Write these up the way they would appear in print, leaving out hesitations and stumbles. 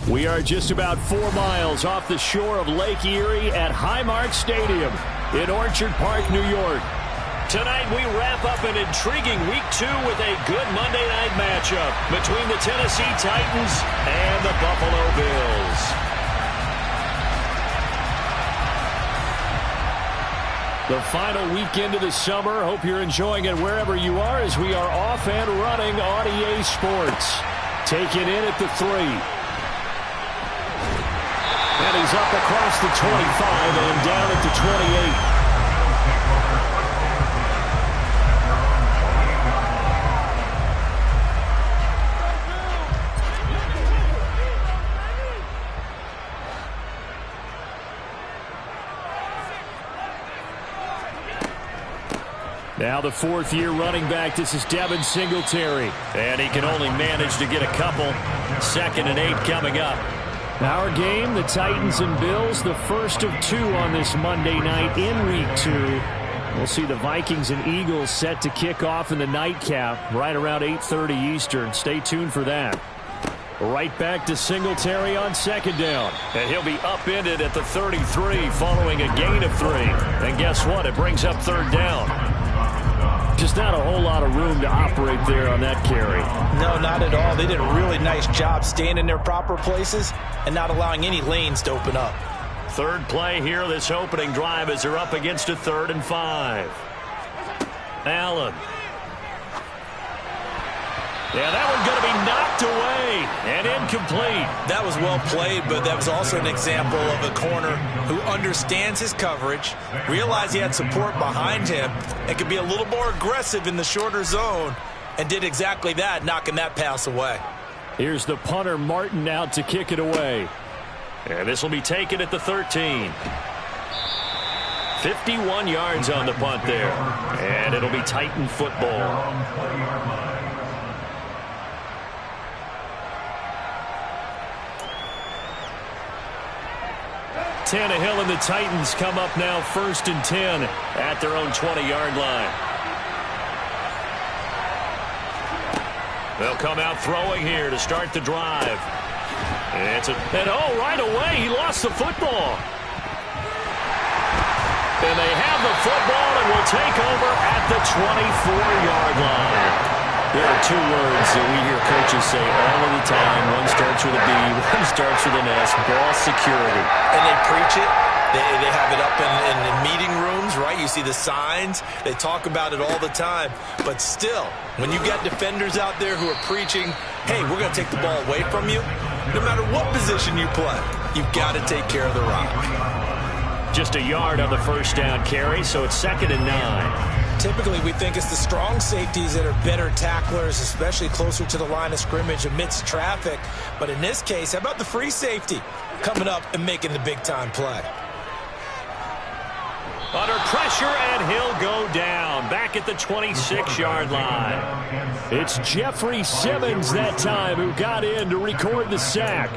We are just about 4 miles off the shore of Lake Erie at Highmark Stadium in Orchard Park, New York. Tonight we wrap up an intriguing Week 2 with a good Monday night matchup between the Tennessee Titans and the Buffalo Bills. The final weekend of the summer. Hope you're enjoying it wherever you are as we are off and running on EA Sports. Taken in at the 3. And he's up across the 25 and down at the 28. Now the 4th-year running back, this is Devin Singletary. And he can only manage to get a couple. 2nd and 8 coming up. Our game, the Titans and Bills, the first of 2 on this Monday night in Week 2. We'll see the Vikings and Eagles set to kick off in the nightcap right around 8:30 Eastern. Stay tuned for that. Right back to Singletary on 2nd down. And he'll be upended at the 33 following a gain of 3. And guess what? It brings up 3rd down. Just not a whole lot of room to operate there on that carry. No, not at all. They did a really nice job staying in their proper places and not allowing any lanes to open up. 3rd play here, this opening drive, as they're up against a 3rd and 5. Allen. Yeah, that one's going to be knocked away and incomplete. That was well played, but that was also an example of a corner who understands his coverage, realized he had support behind him, and could be a little more aggressive in the shorter zone, and did exactly that, knocking that pass away. Here's the punter, Martin, out to kick it away. And this will be taken at the 13. 51 yards on the punt there. And it'll be Titan football. Tannehill and the Titans come up now 1st and 10 at their own 20-yard line. They'll come out throwing here to start the drive. And right away, he lost the football. And they have the football and will take over at the 24-yard line. There are 2 words that we hear coaches say all of the time. One starts with a B, one starts with an S, ball security. And they preach it. They have it up in meeting rooms, right? You see the signs. They talk about it all the time. But still, when you got defenders out there who are preaching, hey, we're going to take the ball away from you, no matter what position you play, you've got to take care of the rock. Just a yard on the 1st down carry, so it's 2nd and 9. Typically, we think it's the strong safeties that are better tacklers, especially closer to the line of scrimmage amidst traffic. But in this case, how about the free safety coming up and making the big-time play? Under pressure, and he'll go down back at the 26-yard line. It's Jeffrey Simmons that time who got in to record the sack.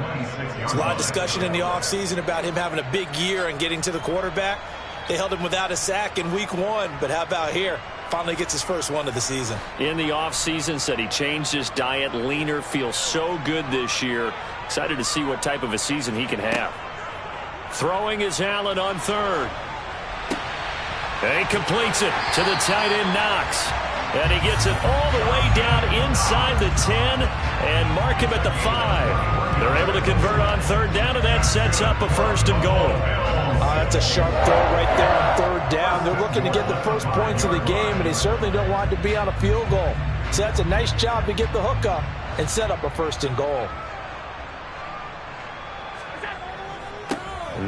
There's a lot of discussion in the offseason about him having a big year and getting to the quarterback. They held him without a sack in Week 1, but how about here? Finally gets his first one of the season. In the offseason, said he changed his diet, leaner, feels so good this year. Excited to see what type of a season he can have. Throwing is Allen on 3rd. And he completes it to the tight end, Knox. And he gets it all the way down inside the 10 and mark him at the 5. They're able to convert on 3rd down, and that sets up a 1st and goal. That's a sharp throw right there on 3rd down. They're looking to get the first points of the game, and they certainly don't want to be on a field goal. So that's a nice job to get the hook up and set up a 1st and goal.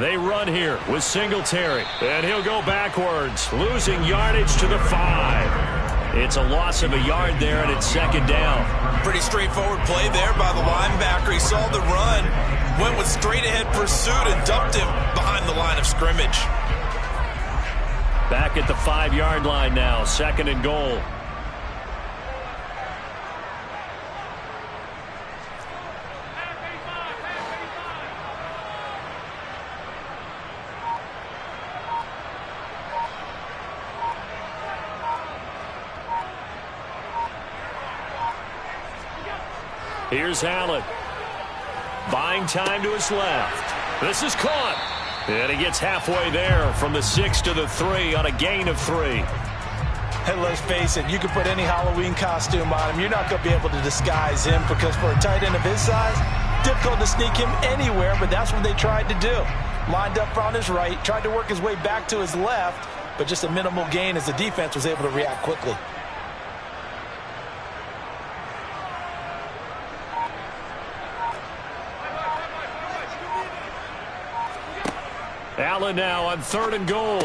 They run here with Singletary, and he'll go backwards, losing yardage to the 5. It's a loss of a yard there, and it's 2nd down. Pretty straightforward play there by the linebacker. He saw the run, went with straight-ahead pursuit, and dumped him behind the line of scrimmage. Back at the 5-yard line now, 2nd and goal. Here's Allen. buying time to his left. This is caught. And he gets halfway there from the 6 to the 3 on a gain of 3. And let's face it, you can put any Halloween costume on him. You're not going to be able to disguise him because for a tight end of his size, difficult to sneak him anywhere, but that's what they tried to do. Lined up on his right, tried to work his way back to his left, but just a minimal gain as the defense was able to react quickly. Allen now on 3rd and goal.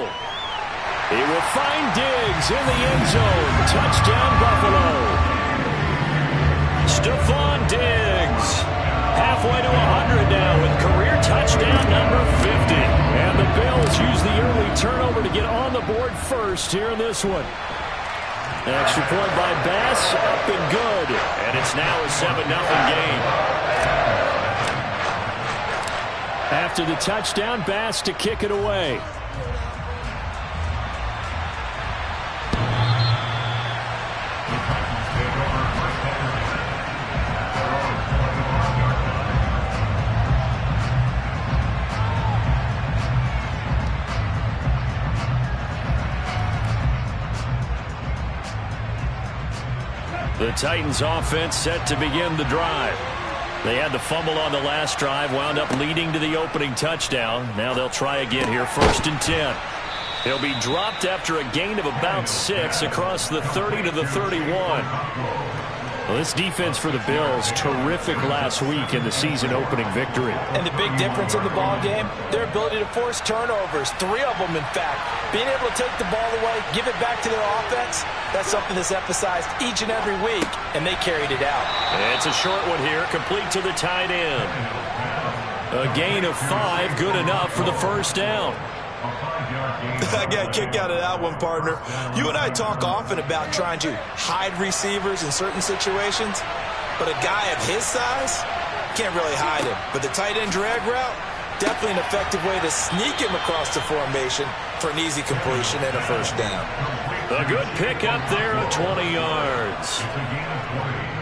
He will find Diggs in the end zone. Touchdown, Buffalo. Stephon Diggs. Halfway to 100 now with career touchdown number 50. And the Bills use the early turnover to get on the board first here in this one. An extra point by Bass, up and good. And it's now a 7-0 game. After the touchdown, Bass to kick it away. The Titans offense set to begin the drive. They had the fumble on the last drive, wound up leading to the opening touchdown. Now they'll try again here, 1st and 10. He'll be dropped after a gain of about 6 across the 30 to the 31. Well, this defense for the Bills, terrific last week in the season-opening victory. And the big difference in the ball game, their ability to force turnovers, 3 of them, in fact. Being able to take the ball away, give it back to their offense, that's something that's emphasized each and every week, and they carried it out. It's a short one here, complete to the tight end. A gain of 5, good enough for the first down. I got a kick out of that one, partner. You and I talk often about trying to hide receivers in certain situations, but a guy of his size can't really hide him. But the tight end drag route, definitely an effective way to sneak him across the formation for an easy completion and a first down. A good pickup there of 20 yards.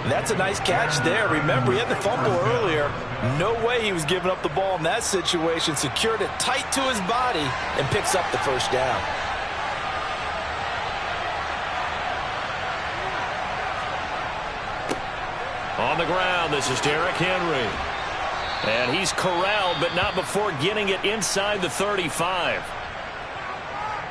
That's a nice catch there. Remember, he had the fumble earlier. No way he was giving up the ball in that situation. Secured it tight to his body and picks up the first down. On the ground, this is Derrick Henry. And he's corralled, but not before getting it inside the 35.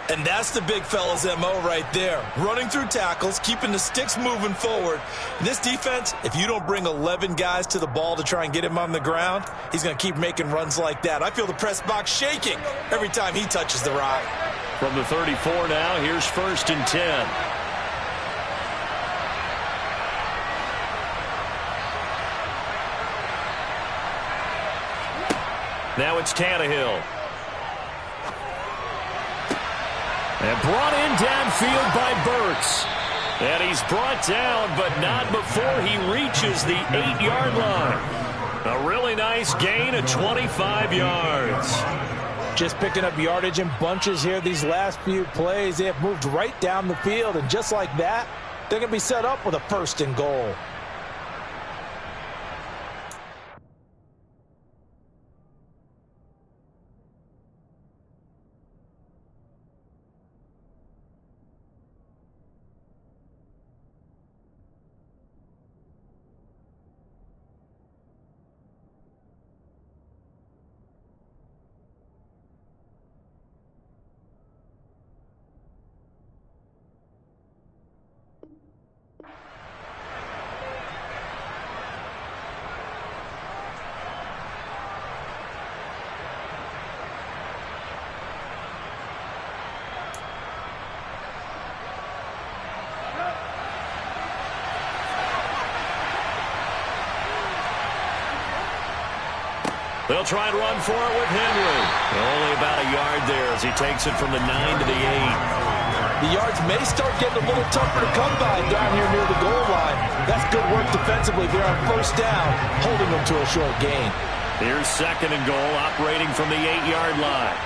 And that's the big fella's MO right there. Running through tackles, keeping the sticks moving forward. This defense, if you don't bring 11 guys to the ball to try and get him on the ground, he's going to keep making runs like that. I feel the press box shaking every time he touches the rock. From the 34 now, here's 1st and 10. Now it's Tannehill. And brought in downfield by Burks. And he's brought down, but not before he reaches the 8-yard line. A really nice gain of 25 yards. Just picking up yardage in bunches here these last few plays. They have moved right down the field, and just like that, they're going to be set up with a 1st and goal. They'll try and run for it with Henry. Only about a yard there as he takes it from the 9 to the 8. The yards may start getting a little tougher to come by down here near the goal line. That's good work defensively there on 1st down, holding them to a short gain. Here's 2nd and goal, operating from the 8-yard line.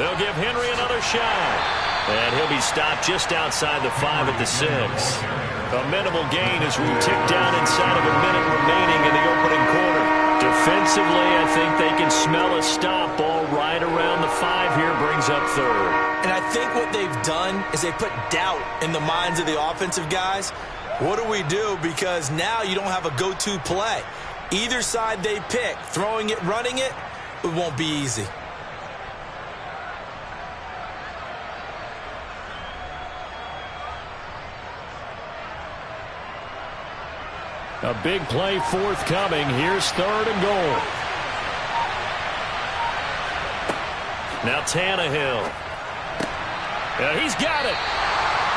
They'll give Henry another shot. And he'll be stopped just outside the 5 at the 6. A minimal gain as we tick down inside of a minute remaining in the opening quarter. Defensively, I think they can smell a stop ball right around the 5 here, brings up third. And I think what they've done is they put doubt in the minds of the offensive guys. What do we do? Because now you don't have a go-to play. Either side they pick, throwing it, running it, it won't be easy. A big play forthcoming. Here's 3rd and goal. Now Tannehill. He's got it.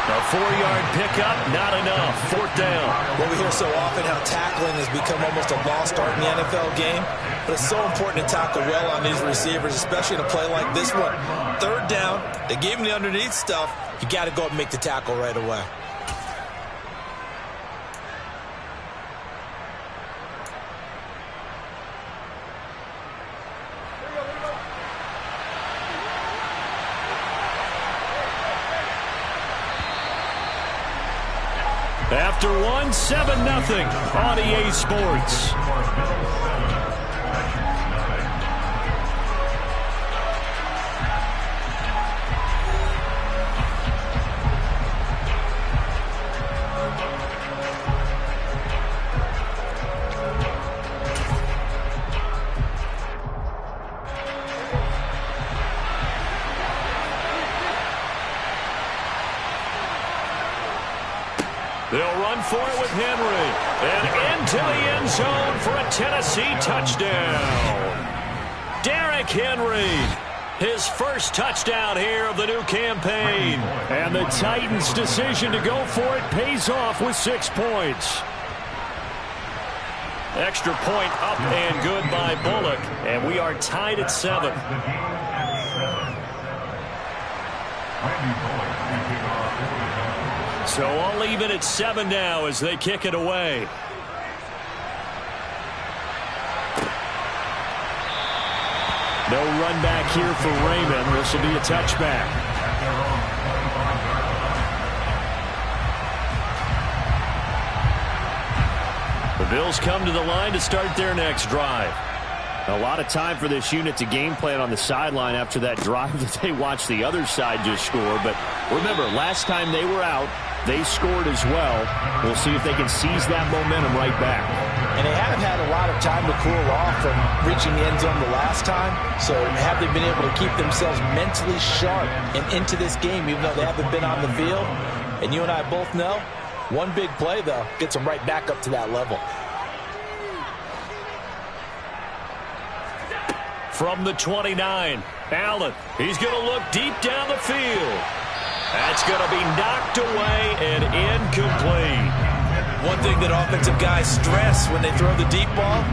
A 4-yard pickup, not enough. 4th down. Well, we hear so often how tackling has become almost a lost art in the NFL game. But it's so important to tackle well on these receivers, especially in a play like this one. 3rd down, they gave him the underneath stuff. You got to go up and make the tackle right away. After one, 7-0 on EA Sports. They'll run for it with Henry. And into the end zone for a Tennessee touchdown. Derrick Henry, his first touchdown here of the new campaign. And the Titans' decision to go for it pays off with 6 points. Extra point up and good by Bullock. And we are tied at 7. So all even at 7 now as they kick it away. No run back here for Raymond. This will be a touchback. The Bills come to the line to start their next drive. A lot of time for this unit to game plan on the sideline after that drive that they watched the other side just score. But remember, last time they were out, they scored as well. We'll see if they can seize that momentum right back. And they haven't had a lot of time to cool off from reaching the end zone the last time. So have they been able to keep themselves mentally sharp and into this game, even though they haven't been on the field? And you and I both know, one big play, though, gets them right back up to that level. From the 29, Allen. He's going to look deep down the field. That's going to be knocked away and incomplete. One thing that offensive guys stress when they throw the deep ball,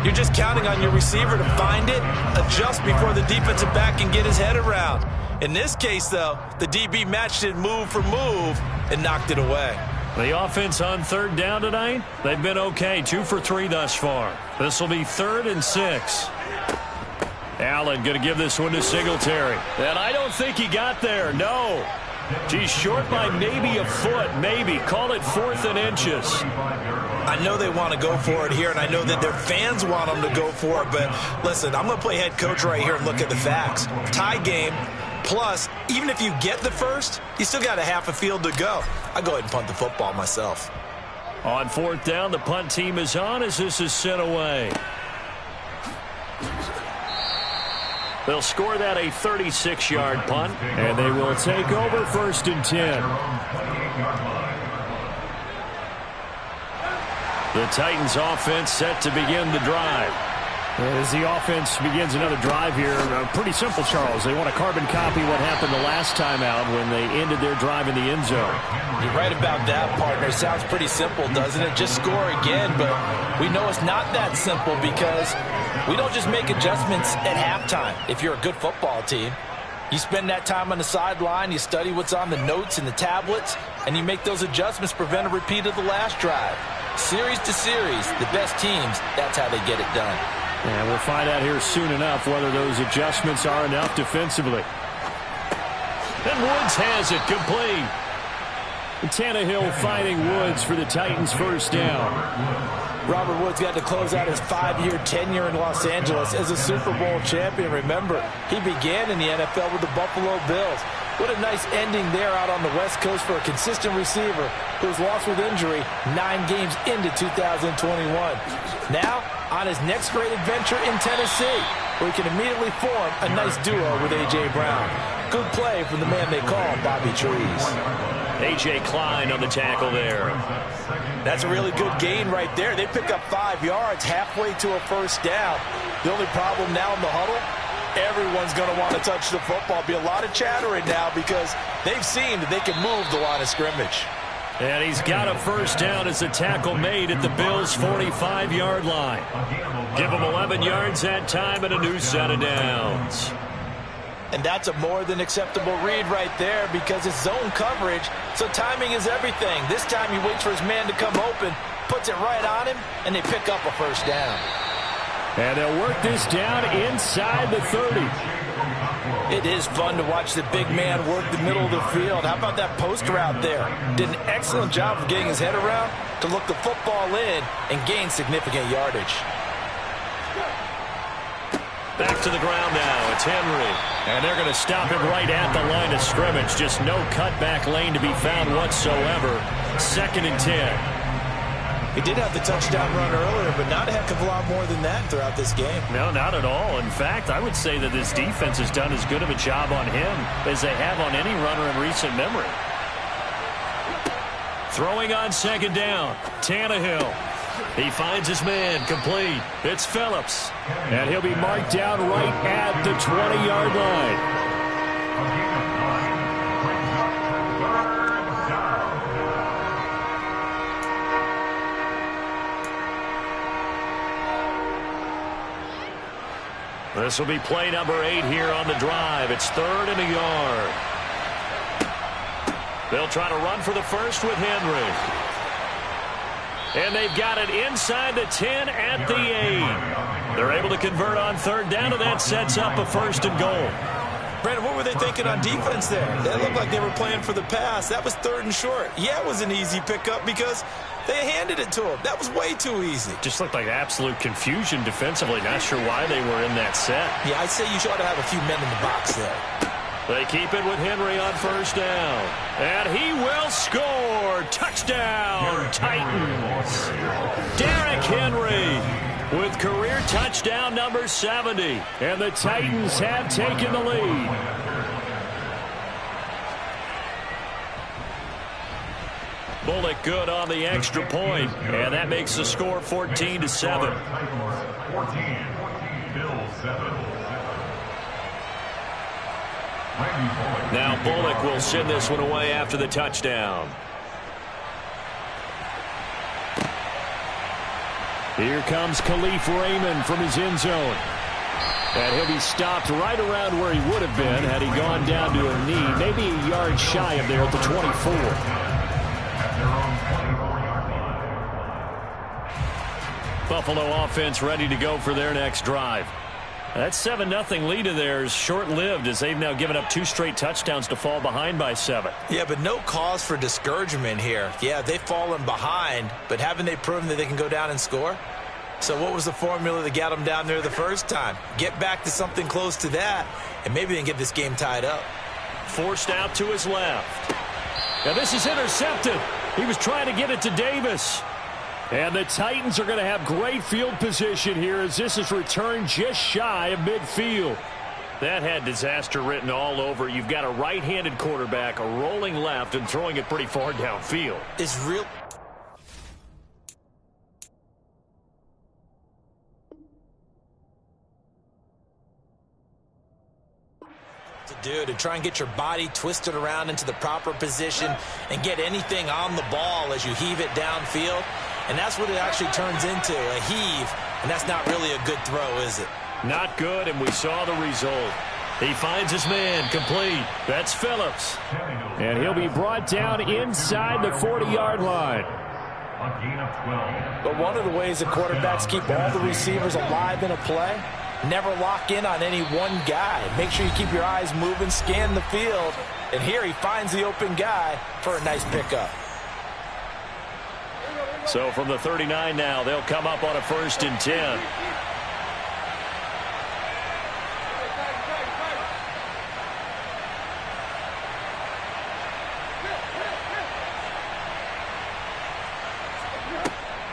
you're just counting on your receiver to find it, adjust before the defensive back can get his head around. In this case, though, the DB matched it move for move and knocked it away. The offense on 3rd down tonight, they've been okay. 2 for 3 thus far. This will be 3rd and 6. Allen going to give this one to Singletary. And I don't think he got there. No. He's short by maybe a foot, maybe. Call it 4th and inches. I know they want to go for it here, and I know that their fans want them to go for it. But listen, I'm going to play head coach right here and look at the facts. Tie game, plus, even if you get the first, you still got a half a field to go. I'll go ahead and punt the football myself. On 4th down, the punt team is on as this is sent away. They'll score that a 36-yard punt, and they will take over 1st and 10. The Titans offense set to begin the drive. As the offense begins another drive here, pretty simple, Charles. They want to carbon copy what happened the last time out when they ended their drive in the end zone. You're right about that, partner. Sounds pretty simple, doesn't it? Just score again, but we know it's not that simple because we don't just make adjustments at halftime. If you're a good football team, you spend that time on the sideline, you study what's on the notes and the tablets, and you make those adjustments, prevent a repeat of the last drive. Series to series, the best teams, that's how they get it done. And we'll find out here soon enough whether those adjustments are enough defensively. And Woods has it complete. Tannehill fighting Woods for the Titans' first down. Robert Woods got to close out his 5-year tenure in Los Angeles as a Super Bowl champion. Remember, he began in the NFL with the Buffalo Bills. What a nice ending there out on the West Coast for a consistent receiver who was lost with injury 9 games into 2021. Now, on his next great adventure in Tennessee, where he can immediately form a nice duo with A.J. Brown. Good play from the man they call Bobby Trees. A.J. Klein on the tackle there. That's a really good gain right there. They pick up 5 yards halfway to a first down. The only problem now in the huddle, everyone's going to want to touch the football. Be a lot of chattering now because they've seen that they can move the line of scrimmage. And he's got a first down as the tackle made at the Bills' 45-yard line. Give him 11 yards that time and a new set of downs. And that's a more than acceptable read right there because it's zone coverage, so timing is everything. This time he waits for his man to come open, puts it right on him, and they pick up a first down. And they'll work this down inside the 30. It is fun to watch the big man work the middle of the field. How about that post route there? Did an excellent job of getting his head around to look the football in and gain significant yardage. Back to the ground now. It's Henry. And they're going to stop him right at the line of scrimmage. Just no cutback lane to be found whatsoever. 2nd and 10. He did have the touchdown run earlier, but not a heck of a lot more than that throughout this game. No, not at all. In fact, I would say that this defense has done as good of a job on him as they have on any runner in recent memory. Throwing on 2nd down. Tannehill. He finds his man, complete. It's Phillips. And he'll be marked down right at the 20-yard line. This will be play number 8 here on the drive. It's 3rd and a yard. They'll try to run for the first with Henry. And they've got it inside the 10 at the 8. They're able to convert on 3rd down, and that sets up a 1st and goal. Brandon, what were they thinking on defense there? They looked like they were playing for the pass. That was 3rd and short. Yeah, it was an easy pickup because they handed it to him. That was way too easy. Just looked like absolute confusion defensively. Not sure why they were in that set. Yeah, I'd say you ought to have a few men in the box there. They keep it with Henry on 1st down. And he will score. Touchdown, Titans. Derrick Henry with career touchdown number 70. And the Titans have taken the lead. Bullock good on the extra point. And that makes the score 14-7. 14, Bills 7. Now Bullock will send this one away after the touchdown. Here comes Khalif Raymond from his end zone. And he'll be stopped right around where he would have been had he gone down to a knee, maybe a yard shy of there at the 24. Buffalo offense ready to go for their next drive. That 7-0 lead of theirs short-lived as they've now given up 2 straight touchdowns to fall behind by 7. Yeah, but no cause for discouragement here. Yeah, they've fallen behind, but haven't they proven that they can go down and score? So what was the formula that got them down there the first time? Get back to something close to that, and maybe they can get this game tied up. Forced out to his left. Now this is intercepted. He was trying to get it to Davis. And the Titans are going to have great field position here as this is returned just shy of midfield. That had disaster written all over. You've got a right-handed quarterback, a rolling left, and throwing it pretty far downfield. It's real. To try and get your body twisted around into the proper position and get anything on the ball as you heave it downfield. And that's what it actually turns into, a heave. And that's not really a good throw, is it? Not good, and we saw the result. He finds his man, complete. That's Phillips. And he'll be brought down inside the 40-yard line. But one of the ways that quarterbacks keep all the receivers alive in a play, never lock in on any one guy. Make sure you keep your eyes moving, scan the field. And here he finds the open guy for a nice pickup. So from the 39 now, they'll come up on a 1st and 10.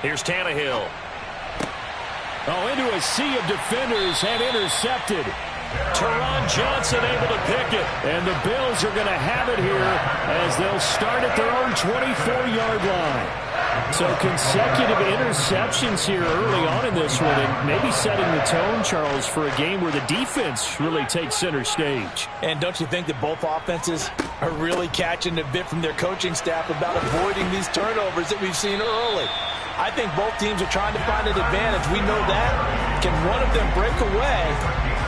Here's Tannehill. Oh, into a sea of defenders and intercepted. Teron Johnson able to pick it. And the Bills are going to have it here as they'll start at their own 24-yard line. So consecutive interceptions here early on in this one, and maybe setting the tone, Charles, for a game where the defense really takes center stage. And don't you think that both offenses are really catching a bit from their coaching staff about avoiding these turnovers that we've seen early? I think both teams are trying to find an advantage. We know that. Can one of them break away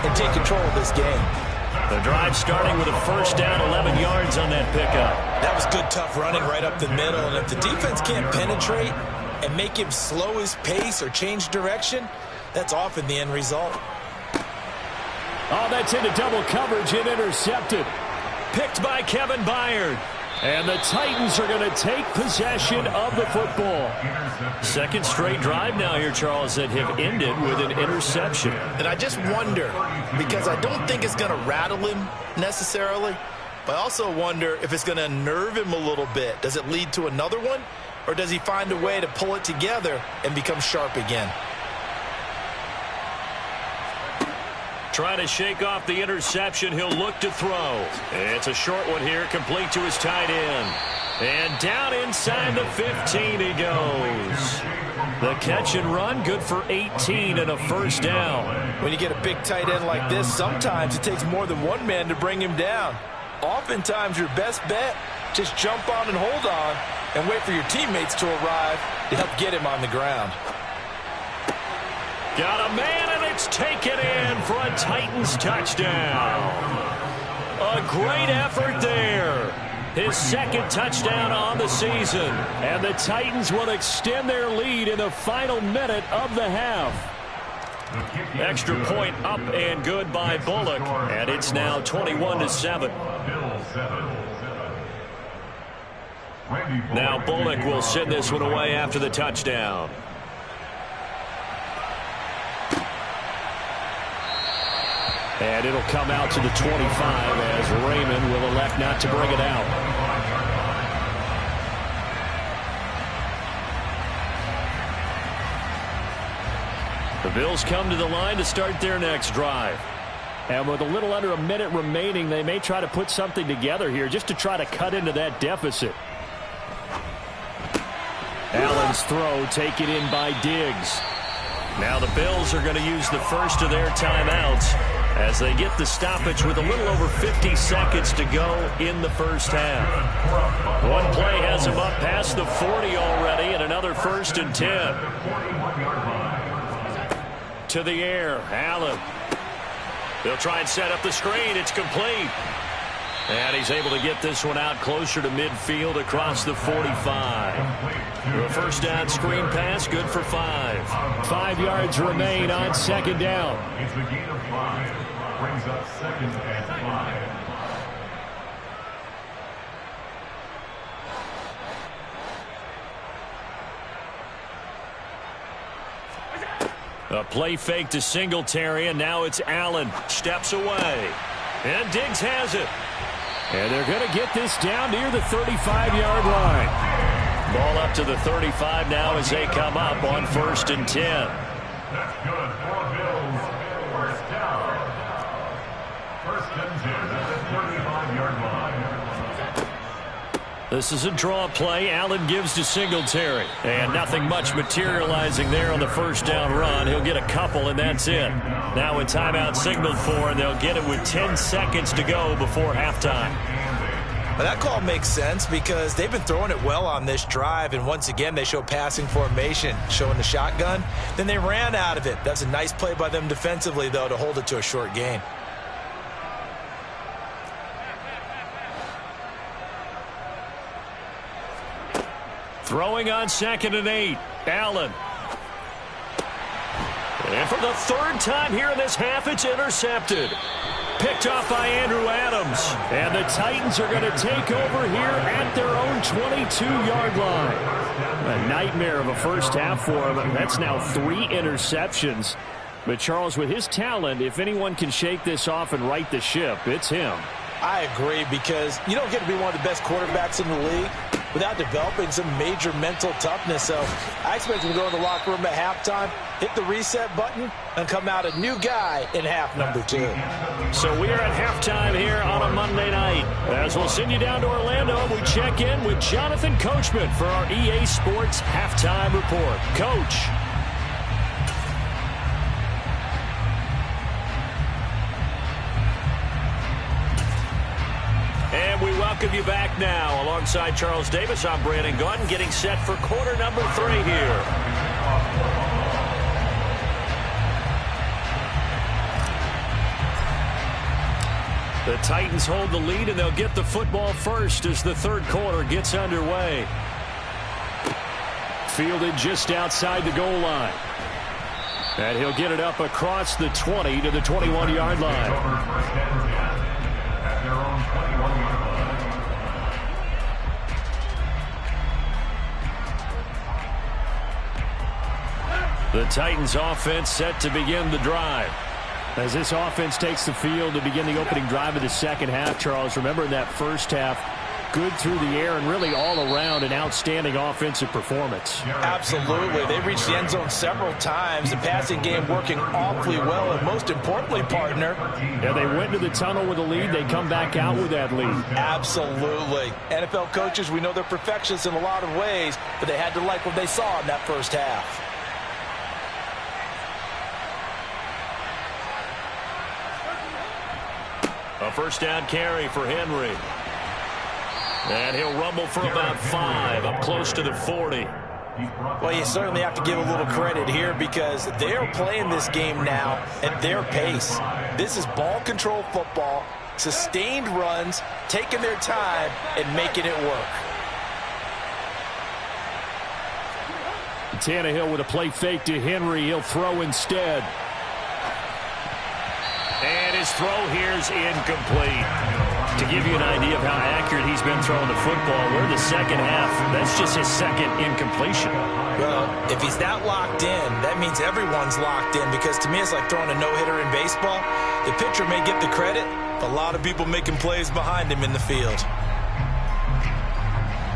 and take control of this game? The drive starting with a 1st down, 11 yards on that pickup. That was good, tough running right up the middle. And if the defense can't penetrate and make him slow his pace or change direction, that's often the end result. Oh, that's into double coverage and intercepted. Picked by Kevin Byard. And the Titans are going to take possession of the football. Second straight drive now here, Charles, that have ended with an interception. And I just wonder, because I don't think it's going to rattle him necessarily, but I also wonder if it's going to unnerve him a little bit. Does it lead to another one, or does he find a way to pull it together and become sharp again? Trying to shake off the interception. He'll look to throw. It's a short one here, complete to his tight end. And down inside the 15 he goes. The catch and run, good for 18 and a 1st down. When you get a big tight end like this, sometimes it takes more than one man to bring him down. Oftentimes your best bet, just jump on and hold on and wait for your teammates to arrive to help get him on the ground. Got a man, and it's taken in for a Titans touchdown. A great effort there. His 2nd touchdown on the season. And the Titans will extend their lead in the final minute of the half. Extra point up and good by Bullock. And it's now 21-7. Now Bullock will send this one away after the touchdown. And it'll come out to the 25 as Raymond will elect not to bring it out. The Bills come to the line to start their next drive. And with a little under a minute remaining, they may try to put something together here just to try to cut into that deficit. Allen's throw taken in by Diggs. Now the Bills are going to use the first of their timeouts as they get the stoppage with a little over 50 seconds to go in the 1st half. One play has him up past the 40 already, and another 1st and 10. To the air, Allen. They'll try and set up the screen. It's complete. And he's able to get this one out closer to midfield across the 45. A 1st down screen pass, good for 5. 5 yards remain on 2nd down. It's the gain of 5. Brings up 2nd and 5. A play fake to Singletary, and now it's Allen. Steps away. And Diggs has it. And they're going to get this down near the 35-yard line. Ball up to the 35 now as they come up on 1st and 10. That's good for Bills. 1st down. 1st and 10 at the 35-yard line. This is a draw play. Allen gives to Singletary. And nothing much materializing there on the 1st down run. He'll get a couple, and that's it. Now a timeout signaled for, and they'll get it with 10 seconds to go before halftime. Well, that call makes sense because they've been throwing it well on this drive, and once again they show passing formation, showing the shotgun. Then they ran out of it. That's a nice play by them defensively, though, to hold it to a short gain. Throwing on 2nd and 8. Allen. And for the third time here in this half, it's intercepted. Picked off by Andrew Adams. And the Titans are going to take over here at their own 22-yard line. A nightmare of a first half for them. That's now 3 interceptions. But, Charles, with his talent, if anyone can shake this off and right the ship, it's him. I agree, because you don't get to be one of the best quarterbacks in the league without developing some major mental toughness. So I expect him to go in the locker room at halftime, hit the reset button, and come out a new guy in half number 2. So we are at halftime here on a Monday night. As we'll send you down to Orlando, we check in with Jonathan Coachman for our EA Sports Halftime Report. Coach. And we welcome you back now. Alongside Charles Davis, I'm Brandon Gunn, getting set for quarter number 3 here. The Titans hold the lead, and they'll get the football first as the third quarter gets underway. Fielded just outside the goal line. And he'll get it up across the 20 to the 21-yard line. The Titans offense set to begin the drive. As this offense takes the field to begin the opening drive of the second half, Charles, remember in that first half, good through the air and really all around an outstanding offensive performance. Absolutely. They reached the end zone several times. The passing game working awfully well, and most importantly, partner. Yeah, they went to the tunnel with a lead. They come back out with that lead. Absolutely. NFL coaches, we know they're perfectionists in a lot of ways, but they had to like what they saw in that first half. A first down carry for Henry. And he'll rumble for about 5, up close to the 40. Well, you certainly have to give a little credit here, because they're playing this game now at their pace. This is ball control football, sustained runs, taking their time, and making it work. Tannehill with a play fake to Henry. He'll throw instead. And his throw here is incomplete. To give you an idea of how accurate he's been throwing the football, we're in the second half. That's just his second incompletion. Well, if he's that locked in, that means everyone's locked in, because to me it's like throwing a no-hitter in baseball. The pitcher may get the credit, but a lot of people making plays behind him in the field.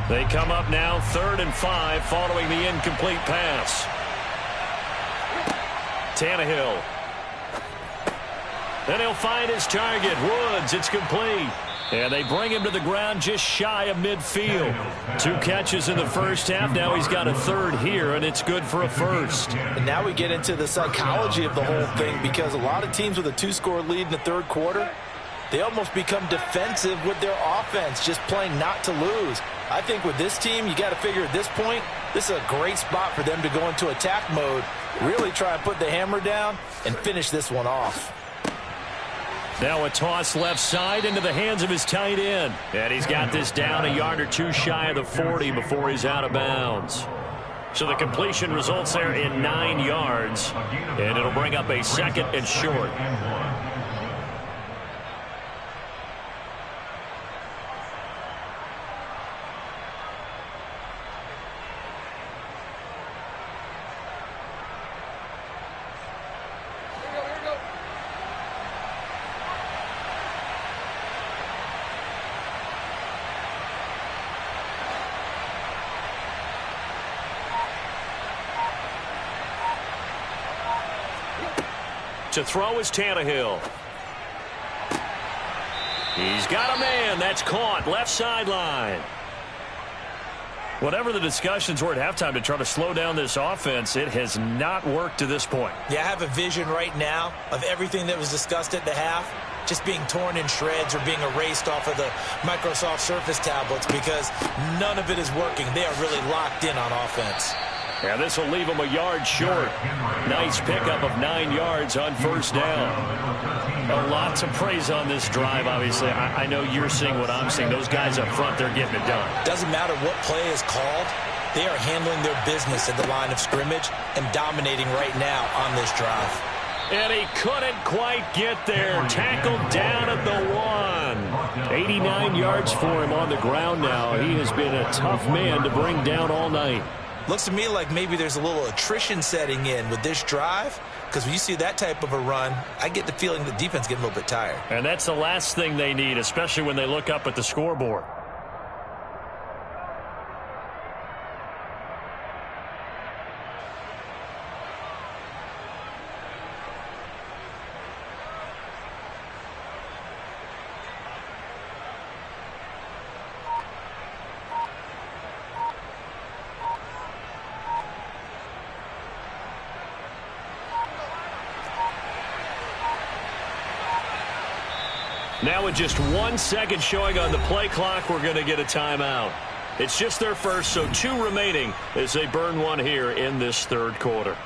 They come up now 3rd and 5 following the incomplete pass. Tannehill. Then he'll find his target, Woods. It's complete. And they bring him to the ground just shy of midfield. 2 catches in the first half. Now he's got a 3rd here, and it's good for a first. And now we get into the psychology of the whole thing, because a lot of teams with a 2-score lead in the third quarter, they almost become defensive with their offense, just playing not to lose. I think with this team, you got to figure at this point, this is a great spot for them to go into attack mode, really try and put the hammer down and finish this one off. Now a toss left side into the hands of his tight end. And he's got this down a yard or 2 shy of the 40 before he's out of bounds. So the completion results there in 9 yards. And it'll bring up a 2nd and short. To throw is Tannehill. He's got a man. That's caught. Left sideline. Whatever the discussions were at halftime to try to slow down this offense, it has not worked to this point. Yeah, I have a vision right now of everything that was discussed at the half just being torn in shreds or being erased off of the Microsoft Surface tablets, because none of it is working. They are really locked in on offense. And this will leave him a yard short. Nice pickup of 9 yards on first down. A lot to praise on this drive, obviously. I know you're seeing what I'm seeing. Those guys up front, they're getting it done. Doesn't matter what play is called. They are handling their business at the line of scrimmage and dominating right now on this drive. And he couldn't quite get there. Tackled down at the 1. 89 yards for him on the ground now. He has been a tough man to bring down all night. Looks to me like maybe there's a little attrition setting in with this drive, because when you see that type of a run, I get the feeling the defense getting a little bit tired. And that's the last thing they need, especially when they look up at the scoreboard. Now with just 1 second showing on the play clock, we're going to get a timeout. It's just their first, so 2 remaining as they burn one here in this third quarter.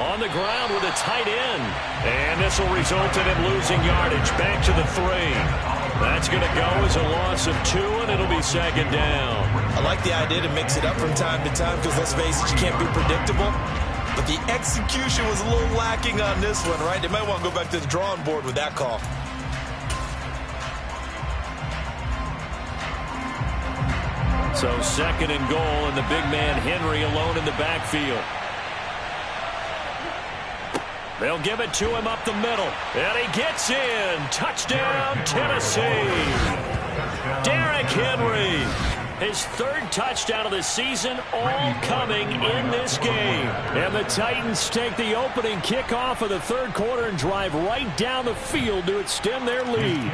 On the ground with a tight end. And this will result in him losing yardage. Back to the 3. That's going to go as a loss of 2, and it'll be second down. I like the idea to mix it up from time to time because, let's face it, you can't be predictable. But the execution was a little lacking on this one, right? They might want to go back to the drawing board with that call. So second and goal, and the big man Henry alone in the backfield. They'll give it to him up the middle. And he gets in. Touchdown, Tennessee. Derrick Henry. His 3rd touchdown of the season, all coming in this game. And the Titans take the opening kickoff of the third quarter and drive right down the field to extend their lead.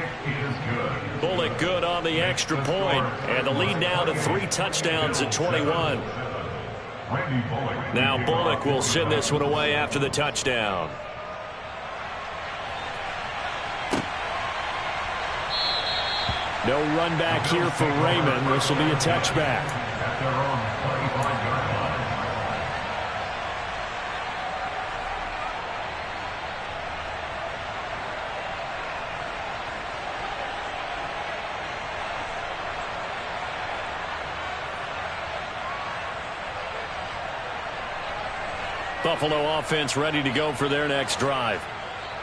Bullock good on the extra point. And the lead now to 3 touchdowns at 21. Now Bullock will send this one away after the touchdown. No run back here for Raymond. This will be a touchback. Buffalo offense ready to go for their next drive.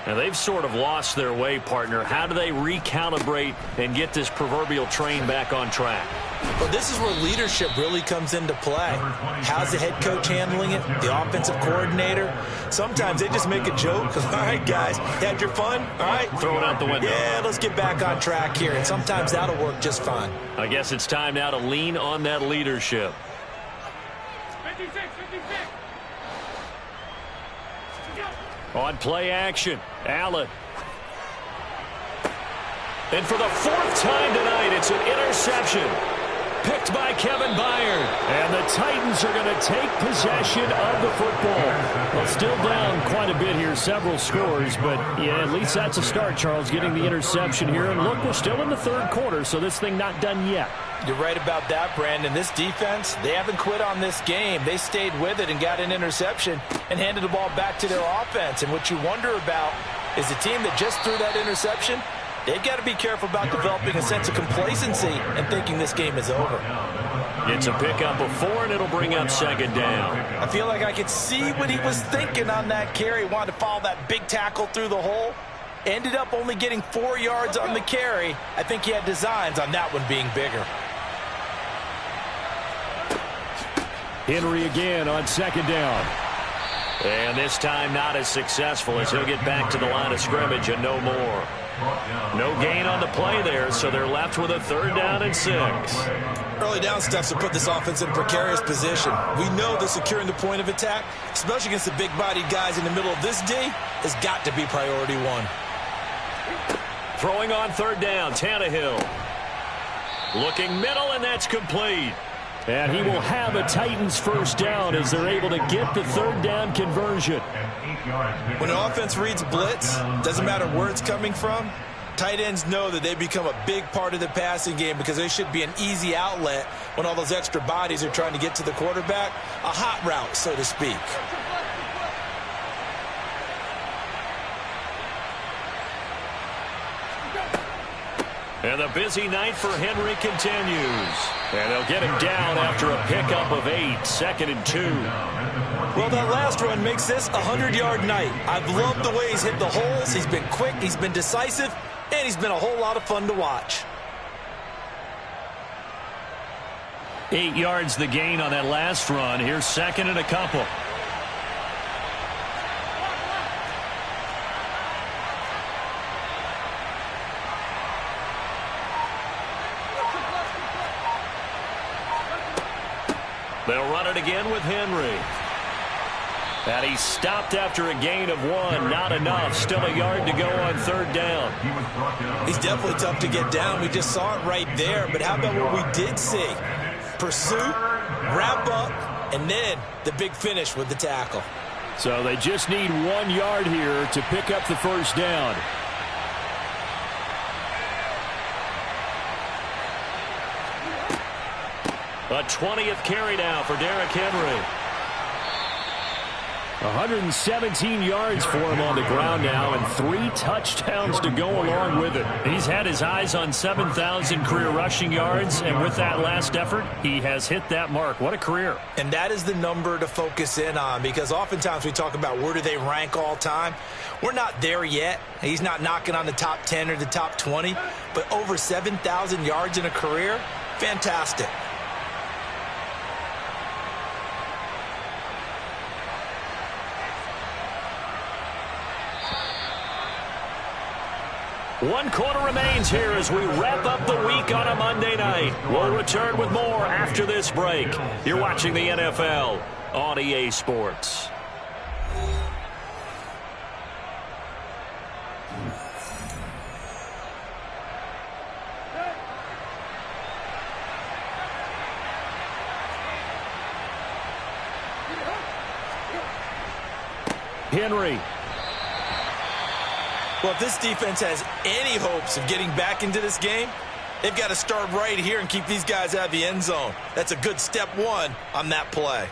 Now they've sort of lost their way, partner. How do they recalibrate and get this proverbial train back on track? Well, this is where leadership really comes into play. How's the head coach handling it? The offensive coordinator? Sometimes they just make a joke. All right, guys, had your fun? All right. Throw it out the window. Yeah, let's get back on track here. And sometimes that'll work just fine. I guess it's time now to lean on that leadership. 56. On play action, Allen. And for the 4th time tonight, it's an interception. Picked by Kevin Byard. And the Titans are going to take possession of the football. Well, still down quite a bit here, several scores. But, yeah, at least that's a start, Charles, getting the interception here. And look, we're still in the third quarter, so this thing not done yet. You're right about that, Brandon. This defense, they haven't quit on this game. They stayed with it and got an interception and handed the ball back to their offense. And what you wonder about is the team that just threw that interception, they've got to be careful about developing a sense of complacency and thinking this game is over. It's a pickup of 4, and it'll bring up second down. I feel like I could see what he was thinking on that carry. Wanted to follow that big tackle through the hole. Ended up only getting 4 yards on the carry. I think he had designs on that one being bigger. Henry again on second down. And this time not as successful as he'll get back to the line of scrimmage and no more. No gain on the play there, so they're left with a 3rd down and 6. Early down steps will put this offense in a precarious position. We know that securing the point of attack, especially against the big-bodied guys in the middle of this D, has got to be priority 1. Throwing on 3rd down, Tannehill. Looking middle, and that's complete. And he will have a Titans 1st down as they're able to get the 3rd down conversion. When an offense reads blitz, doesn't matter where it's coming from, tight ends know that they become a big part of the passing game because they should be an easy outlet when all those extra bodies are trying to get to the quarterback. A hot route, so to speak. And the busy night for Henry continues. And they'll get him down after a pickup of 8, 2nd and 2. Well, that last run makes this a 100-yard night. I've loved the way he's hit the holes. He's been quick, he's been decisive, and he's been a whole lot of fun to watch. 8 yards the gain on that last run. Here's 2nd and a couple. They'll run it again with Henry. And he stopped after a gain of 1. Not enough. Still a yard to go on 3rd down. He's definitely tough to get down. We just saw it right there. But how about what we did see? Pursuit, wrap up, and then the big finish with the tackle. So they just need 1 yard here to pick up the 1st down. A 20th carry now for Derrick Henry. 117 yards for him on the ground now, and 3 touchdowns to go along with it. He's had his eyes on 7,000 career rushing yards, and with that last effort, he has hit that mark. What a career. And that is the number to focus in on, because oftentimes we talk about where do they rank all time. We're not there yet. He's not knocking on the top 10 or the top 20, but over 7,000 yards in a career, fantastic. One quarter remains here as we wrap up the week on a Monday night. We'll return with more after this break. You're watching the NFL on EA Sports. Henry. Well, if this defense has any hopes of getting back into this game, they've got to start right here and keep these guys out of the end zone. That's a good step 1 on that play.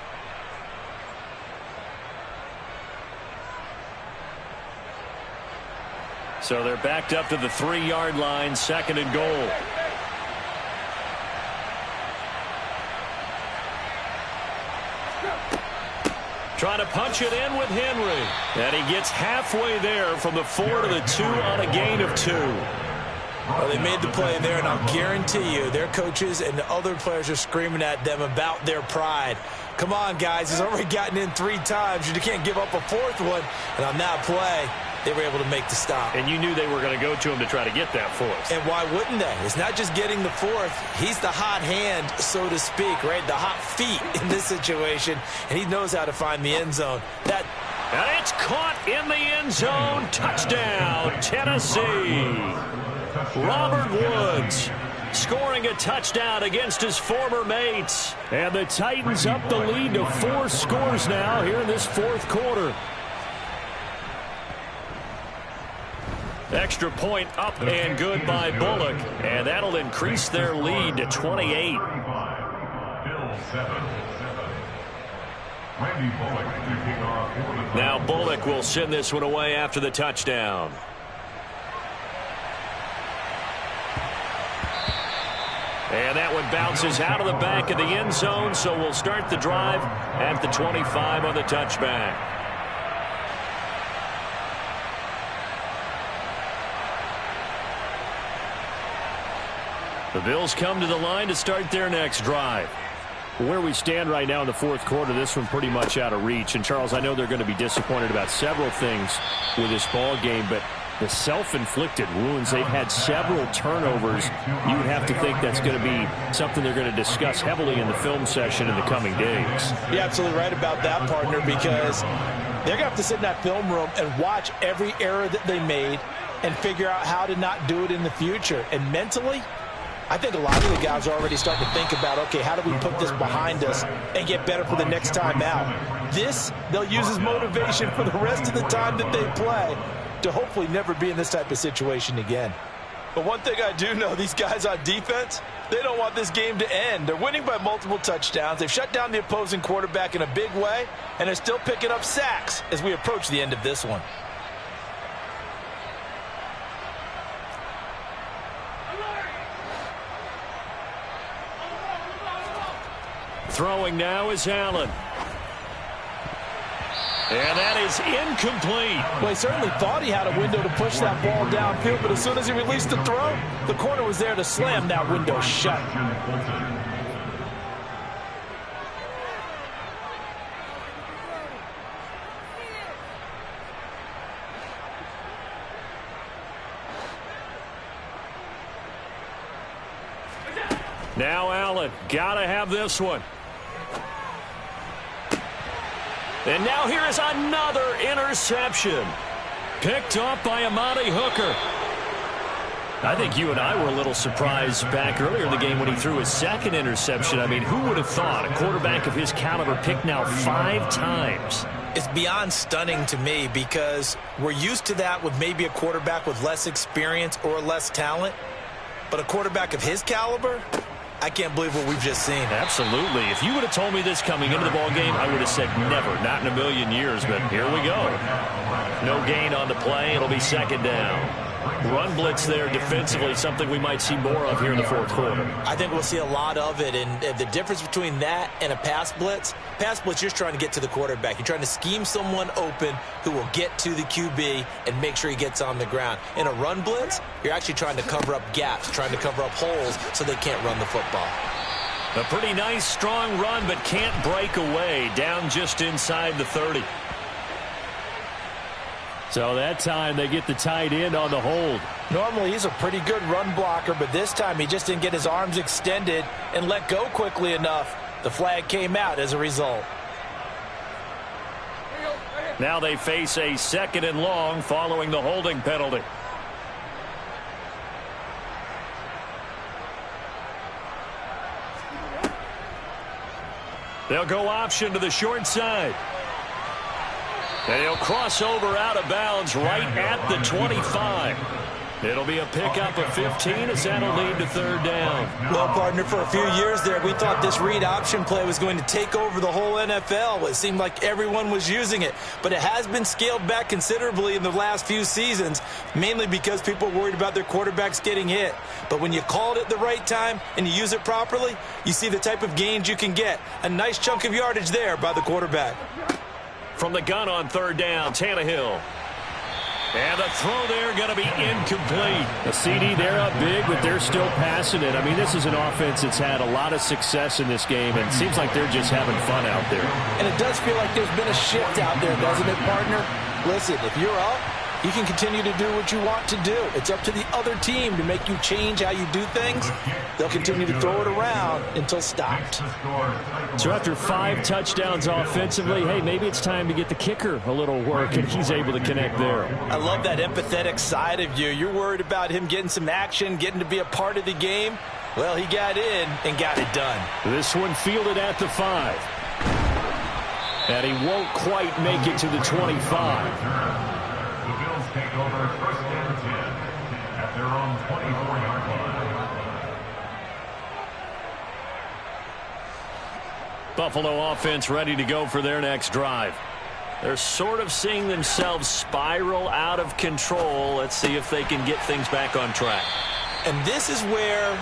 So they're backed up to the 3-yard line, 2nd and goal. Trying to punch it in with Henry. And he gets halfway there from the 4 to the 2 on a gain of 2. Well, they made the play there, and I'll guarantee you their coaches and the other players are screaming at them about their pride. Come on, guys. He's already gotten in 3 times. You can't give up a 4th one. And on that play, they were able to make the stop. And you knew they were going to go to him to try to get that 4th. And why wouldn't they? It's not just getting the 4th. He's the hot hand, so to speak, right? The hot feet in this situation. And he knows how to find the end zone. And it's caught in the end zone. Touchdown, Tennessee. Robert Woods scoring a touchdown against his former mates. And the Titans up the lead to 4 scores now here in this 4th quarter. Extra point up and good by Bullock. And that'll increase their lead to 28. Now Bullock will send this one away after the touchdown. And that one bounces out of the back of the end zone, so we'll start the drive at the 25 on the touchback. The Bills come to the line to start their next drive. Where we stand right now in the 4th quarter, this one pretty much out of reach. And, Charles, I know they're going to be disappointed about several things with this ball game, but the self-inflicted wounds, they've had several turnovers. You would have to think that's going to be something they're going to discuss heavily in the film session in the coming days. You're absolutely right about that, partner, because they're going to have to sit in that film room and watch every error that they made and figure out how to not do it in the future. And mentally, I think a lot of the guys are already starting to think about, okay, how do we put this behind us and get better for the next time out? This, they'll use as motivation for the rest of the time that they play to hopefully never be in this type of situation again. But one thing I do know, these guys on defense, they don't want this game to end. They're winning by multiple touchdowns. They've shut down the opposing quarterback in a big way, and they're still picking up sacks as we approach the end of this one. Throwing now is Allen. And that is incomplete. Well, he certainly thought he had a window to push that ball downfield, but as soon as he released the throw, the corner was there to slam that window shut. Now Allen, gotta have this one. And now here is another interception. Picked off by Amani Hooker. I think you and I were a little surprised back earlier in the game when he threw his second interception. I mean, who would have thought a quarterback of his caliber picked now 5 times? It's beyond stunning to me because we're used to that with maybe a quarterback with less experience or less talent. But a quarterback of his caliber, I can't believe what we've just seen. Absolutely. If you would have told me this coming into the ball game, I would have said never, not in a million years, but here we go. No gain on the play. It'll be second down. Run blitz there defensively, something we might see more of here in the fourth quarter. I think we'll see a lot of it, and the difference between that and a pass blitz, you're just trying to get to the quarterback. You're trying to scheme someone open who will get to the QB and make sure he gets on the ground. In a run blitz, you're actually trying to cover up gaps, trying to cover up holes so they can't run the football. A pretty nice, strong run, but can't break away. Down just inside the 30. So that time they get the tight end on the hold. Normally he's a pretty good run blocker, but this time he just didn't get his arms extended and let go quickly enough. The flag came out as a result. Now they face a 2nd and long following the holding penalty. They'll go option to the short side. And he'll cross over out of bounds right at the 25. It'll be a pickup of 15 as that'll lead to 3rd down. Well, partner, for a few years there, we thought this read option play was going to take over the whole NFL. It seemed like everyone was using it. But it has been scaled back considerably in the last few seasons, mainly because people are worried about their quarterbacks getting hit. But when you call it at the right time and you use it properly, you see the type of gains you can get. A nice chunk of yardage there by the quarterback. From the gun on 3rd down, Tannehill. And the throw there going to be incomplete. A CD, they're up big, but they're still passing it. I mean, this is an offense that's had a lot of success in this game, and it seems like they're just having fun out there. And it does feel like there's been a shift out there, doesn't it, partner? Listen, if you're up, you can continue to do what you want to do. It's up to the other team to make you change how you do things. They'll continue to throw it around until stopped. So after 5 touchdowns offensively, hey, maybe it's time to get the kicker a little work, and he's able to connect there. I love that empathetic side of you. You're worried about him getting some action, getting to be a part of the game. Well, he got in and got it done. This one fielded at the 5. And he won't quite make it to the 25. Take over 1st and 10 at their own 24-yard line. Buffalo offense ready to go for their next drive. They're sort of seeing themselves spiral out of control. Let's see if they can get things back on track. And this is where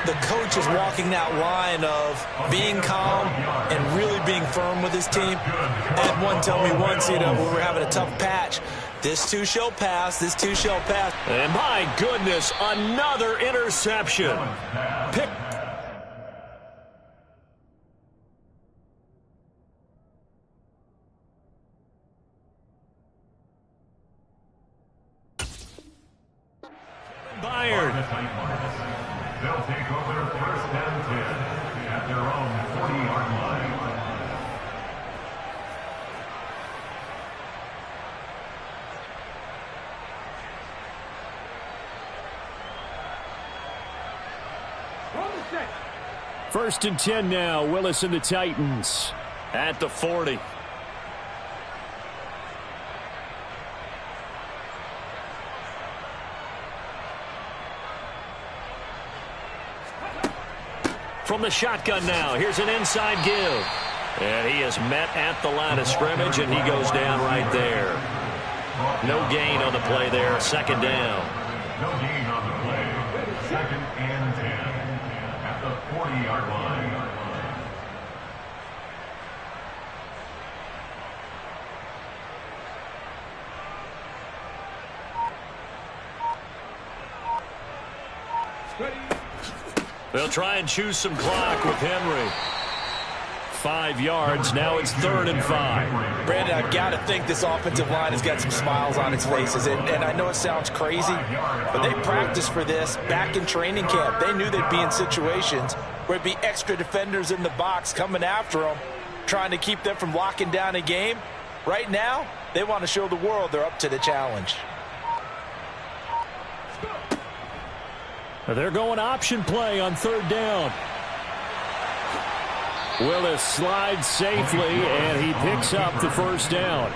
the coach is walking that line of being calm and really being firm with his team. I had one tell me once, when we were having a tough patch, this too shall pass, this too shall pass. And my goodness, another interception. Pick. Byard. They'll take over 1st and 10 at their own 40-yard line. First and 10 now. Willis and the Titans at the 40. From the shotgun now, here's an inside give. And he is met at the line of scrimmage, and he goes down right there. No gain on the play there, 2nd down. No gain on the play, 2nd and 10 at the 40-yard line. They'll try and choose some clock with Henry. 5 yards. Now it's 3rd and 5. Brandon, I've got to think this offensive line has got some smiles on its faces. And I know it sounds crazy, but they practiced for this back in training camp. They knew they'd be in situations where it'd be extra defenders in the box coming after them, trying to keep them from locking down a game. Right now, they want to show the world they're up to the challenge. They're going option play on 3rd down. Willis slides safely, and he picks up the 1st down.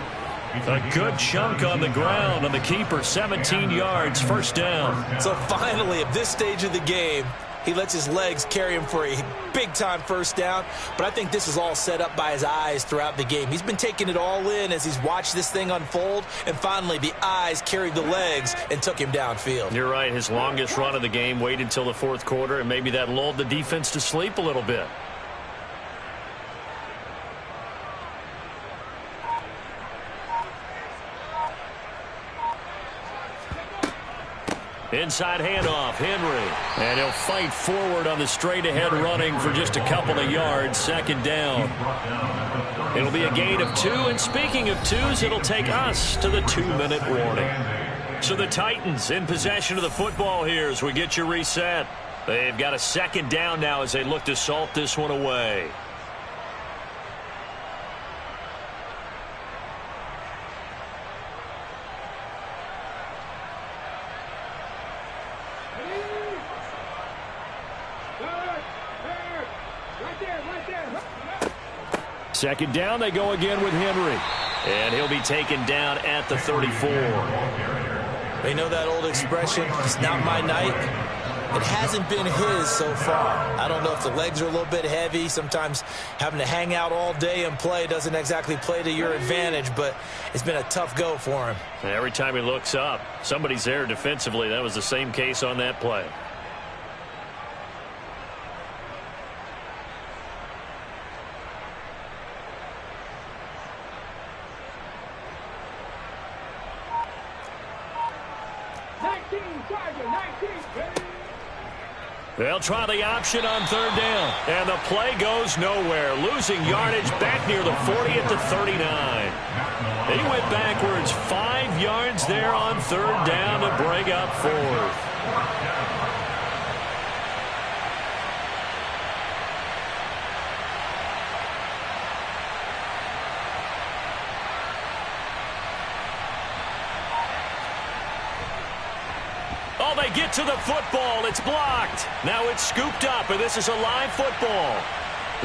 A good chunk on the ground on the keeper, 17 yards, 1st down. So finally, at this stage of the game, he lets his legs carry him for a big-time 1st down. But I think this is all set up by his eyes throughout the game. He's been taking it all in as he's watched this thing unfold. And finally, the eyes carried the legs and took him downfield. You're right. His longest run of the game waited until the 4th quarter, and maybe that lulled the defense to sleep a little bit. Inside handoff, Henry. And he'll fight forward on the straight-ahead running for just a couple of yards. 2nd down. It'll be a gain of 2. And speaking of 2s, it'll take us to the 2-minute warning. So the Titans in possession of the football here as we get you reset. They've got a 2nd down now as they look to salt this one away. Second down, they go again with Henry. And he'll be taken down at the 34. They know that old expression, it's not my night. It hasn't been his so far. I don't know if the legs are a little bit heavy. Sometimes having to hang out all day and play doesn't exactly play to your advantage, but it's been a tough go for him. Every time he looks up, somebody's there defensively. That was the same case on that play. They'll try the option on 3rd down. And the play goes nowhere. Losing yardage back near the 40 at the 39. He went backwards 5 yards there on 3rd down to break up 4th. Oh, they get to the football. It's blocked. Now it's scooped up, and this is a live football.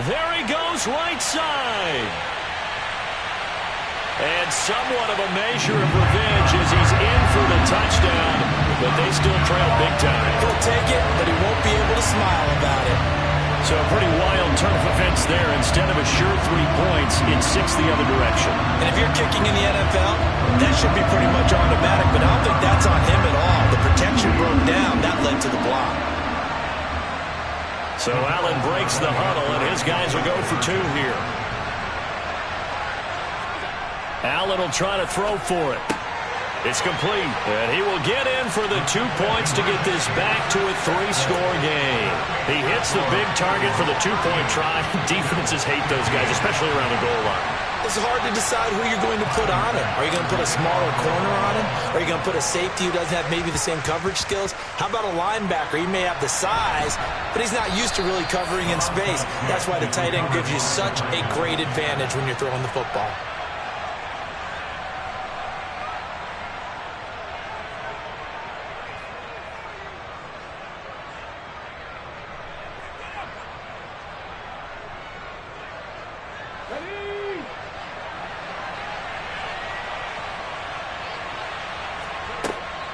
There he goes, right side. And somewhat of a measure of revenge as he's in for the touchdown, but they still trail big time. He'll take it, but he won't be able to smile about it. So a pretty wild turn of events there. Instead of a sure 3 points, it's 6 the other direction. And if you're kicking in the NFL, that should be pretty much automatic, but I don't think that's on him at all. The protection broke down. That led to the block. So Allen breaks the huddle, and his guys will go for 2 here. Allen will try to throw for it. It's complete, and he will get in for the 2 points to get this back to a 3-score game. He hits the big target for the 2-point try. Defenses hate those guys, especially around the goal line. It's hard to decide who you're going to put on him. Are you going to put a smaller corner on him? Are you going to put a safety who doesn't have maybe the same coverage skills? How about a linebacker? He may have the size, but he's not used to really covering in space. That's why the tight end gives you such a great advantage when you're throwing the football.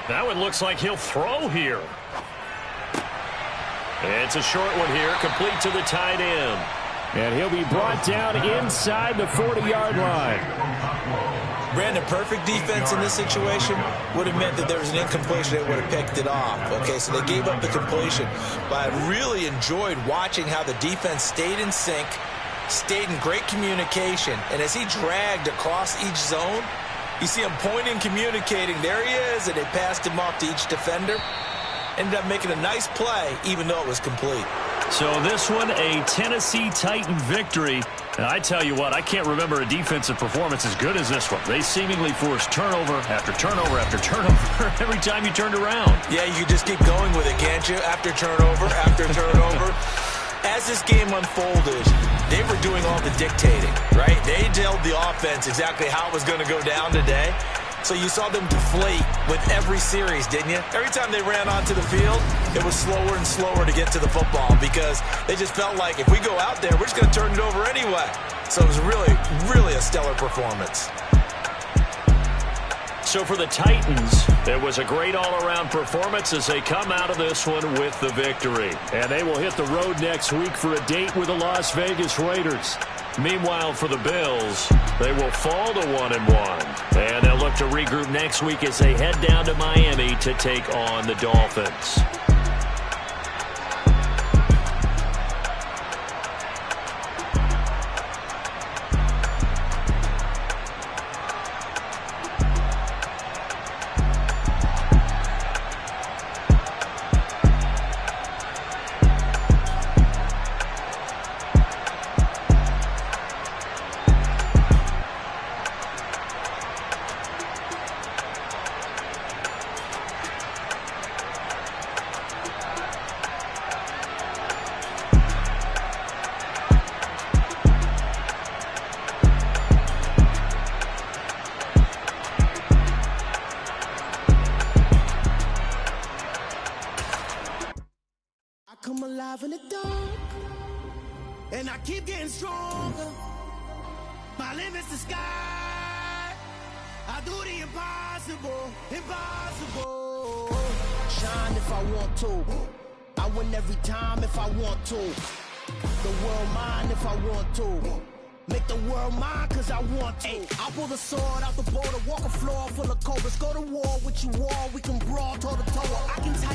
Now it looks like he'll throw here. It's a short one here, complete to the tight end. And he'll be brought down inside the 40-yard line. Brandon, perfect defense in this situation would have meant that there was an incompletion that would have picked it off. Okay, so they gave up the completion. But I really enjoyed watching how the defense stayed in sync, stayed in great communication. And as he dragged across each zone, you see him pointing, communicating. There he is, and they passed him off to each defender. ended up making a nice play, even though it was complete. So this one, a Tennessee Titan victory. And I tell you what, I can't remember a defensive performance as good as this one. They seemingly forced turnover after turnover after turnover every time you turned around. Yeah, you can just keep going with it, can't you? After turnover, after turnover. As this game unfolded, they were doing all the dictating, right? They told the offense exactly how it was going to go down today. So you saw them deflate with every series, didn't you? Every time they ran onto the field, it was slower and slower to get to the football because they just felt like if we go out there, we're just going to turn it over anyway. So it was really, really a stellar performance. So for the Titans, it was a great all-around performance as they come out of this one with the victory. And they will hit the road next week for a date with the Las Vegas Raiders. Meanwhile, for the Bills, they will fall to 1-1. And they'll look to regroup next week as they head down to Miami to take on the Dolphins. Come alive in the dark, and I keep getting stronger. My limit's the sky. I do the impossible, impossible. Shine if I want to. I win every time if I want to. The world mine if I want to. Make the world mine cause I want to. I pull the sword out the border, walk a floor full of cobras. Go to war with you all, we can brawl toe to toe. I can tighten